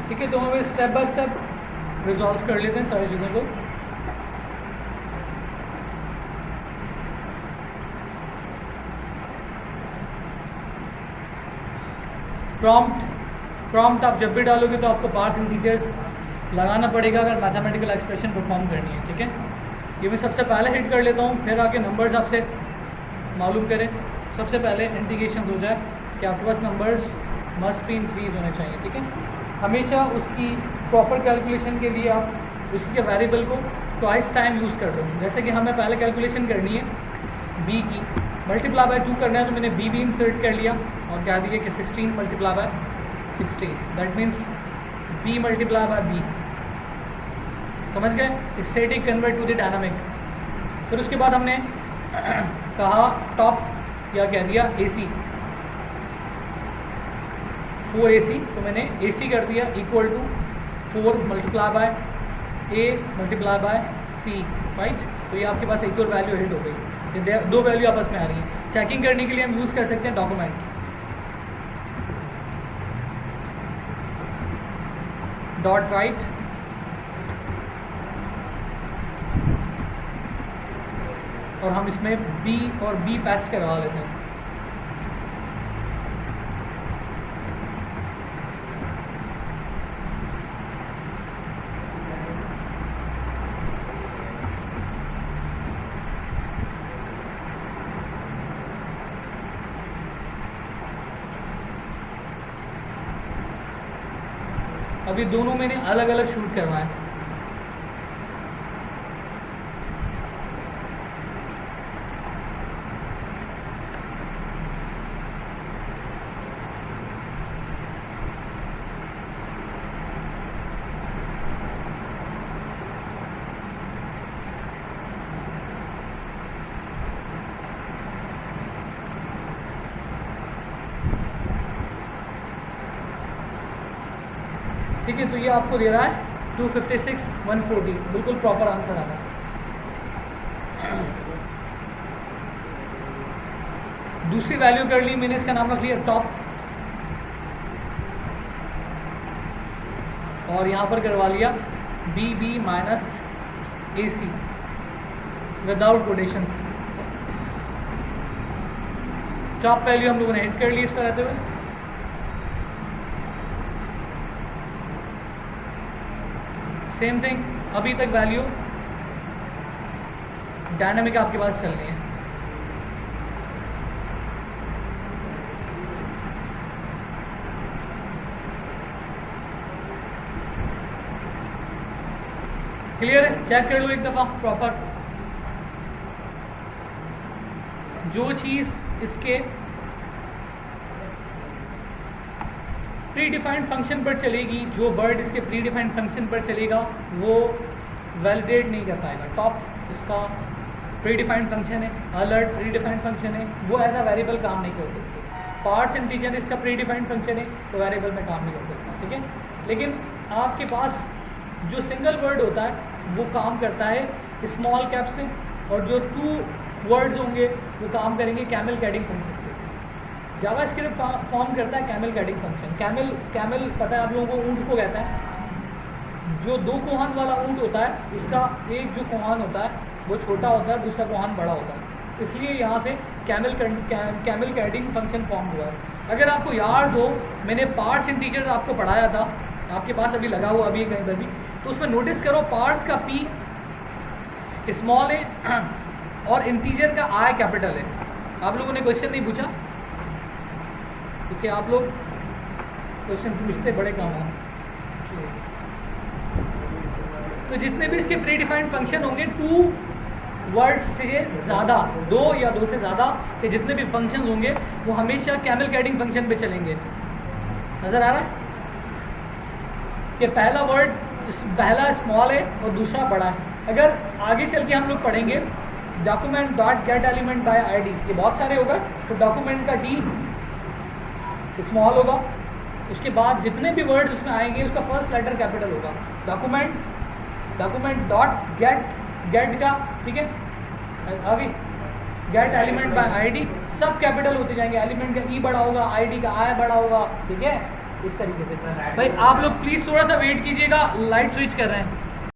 ठीक है, तो हम स्टेप बाय स्टेप रिजॉल्व कर लेते हैं सारी चीज़ों को। प्रॉम्प्ट आप जब भी डालोगे तो आपको पार्स इंटीजर्स लगाना पड़ेगा अगर मैथमेटिकल एक्सप्रेशन परफॉर्म करनी है। ठीक है, ये मैं सबसे पहले हिट कर लेता हूँ, फिर आके नंबर्स आपसे मालूम करें। सबसे पहले इंटीग्रेशन हो जाए कि आपके पास नंबर्स मस्ट बी इंक्रीज होने चाहिए। ठीक है, हमेशा उसकी प्रॉपर कैलकुलेशन के लिए आप उसी के वेरिएबल को ट्वाइस टाइम यूज़ कर लो। जैसे कि हमें पहले कैलकुलेशन करनी है बी की, मल्टीप्लाई बाय 2 करना है, तो मैंने बी भी इंसर्ट कर लिया और क्या दिया कि 16 multiply by 16, that means B multiply by B. समझ गए, static convert to the dynamic. फिर उसके बाद हमने कहा टॉप या कह दिया AC 4AC, तो मैंने AC कर दिया equal to 4 multiply by A multiply by C, right. तो ये आपके पास इक्वल वैल्यू हिट हो गई, ये दो वैल्यू आपस में आ रही हैं। चेकिंग करने के लिए हम यूज़ कर सकते हैं डॉक्यूमेंट डॉट राइट और हम इसमें B और B पेस्ट करवा लेते हैं। अब ये दोनों मैंने अलग अलग शूट करवाए। ठीक है, तो ये आपको दे रहा है 256 140, बिल्कुल प्रॉपर आंसर आ रहा है। दूसरी वैल्यू कर ली मैंने, इसका नाम रख लिया टॉप और यहाँ पर करवा लिया BB minus AC without quotations. Top value हम लोगों ने हिट कर ली इस पर रहते हुए। सेम थिंग, अभी तक वैल्यू डायनामिक आपके पास चल रही है। क्लियर है, चेक कर लो एक दफ़ा प्रॉपर। जो चीज़ इसके प्री डिफाइंड फंक्शन पर चलेगी, जो वर्ड इसके प्री डिफाइंड फंक्शन पर चलेगा वो वैलिडेट नहीं कर पाएगा। टॉप इसका प्री डिफाइंड फंक्शन है, अलर्ट प्री डिफाइंड फंक्शन है, वो एज अ वेरिएबल काम नहीं कर सकते। पार्ट्स इंटीजर इसका प्री डिफाइंड फंक्शन है, तो वेरिएबल में काम नहीं कर सकता। ठीक है, लेकिन आपके पास जो सिंगल वर्ड होता है वो काम करता है स्मॉल कैप से, और जो 2 वर्ड्स होंगे वो काम करेंगे कैमल कैडिंग फंक्शन से। जावास्क्रिप्ट फॉर्म करता है कैमल कैडिंग फंक्शन। कैमल पता है आप लोगों को ऊँट को कहता है। जो 2 कोहान वाला ऊँट होता है उसका एक जो कोहान होता है वो छोटा होता है, दूसरा कोहान बड़ा होता है, इसलिए यहाँ से कैमल कैडिंग फंक्शन फॉर्म हुआ है। अगर आपको याद हो, मैंने पार्ट्स इंटीजर आपको पढ़ाया था, आपके पास अभी लगा हुआ अभी कहीं पर भी, तो उसमें नोटिस करो पार्ट्स का P स्मॉल है और इंटीजर का I कैपिटल है। आप लोगों ने क्वेश्चन नहीं पूछा क्योंकि आप लोग क्वेश्चन पूछते बड़े कम हो। तो जितने भी इसके प्री डिफाइंड फंक्शन होंगे 2 वर्ड्स से ज़्यादा, 2 या 2 से ज़्यादा के जितने भी फंक्शंस होंगे वो हमेशा कैमल कैडिंग फंक्शन पे चलेंगे। नज़र आ रहा है कि पहला स्मॉल है और दूसरा बड़ा है। अगर आगे चल के हम लोग पढ़ेंगे document dot gate element by ID, ये बहुत सारे होगा, तो डॉक्यूमेंट का D स्मॉल होगा, उसके बाद जितने भी वर्ड्स उसमें आएंगे उसका फर्स्ट लेटर कैपिटल होगा। डॉक्यूमेंट डॉट गेट का, ठीक है, अभी गेट एलिमेंट बाय ID सब कैपिटल होते जाएंगे। एलिमेंट का E बड़ा होगा, ID का I बड़ा होगा, ठीक है। इस तरीके से भाई आप लोग प्लीज़ थोड़ा सा वेट कीजिएगा, लाइट स्विच कर रहे हैं।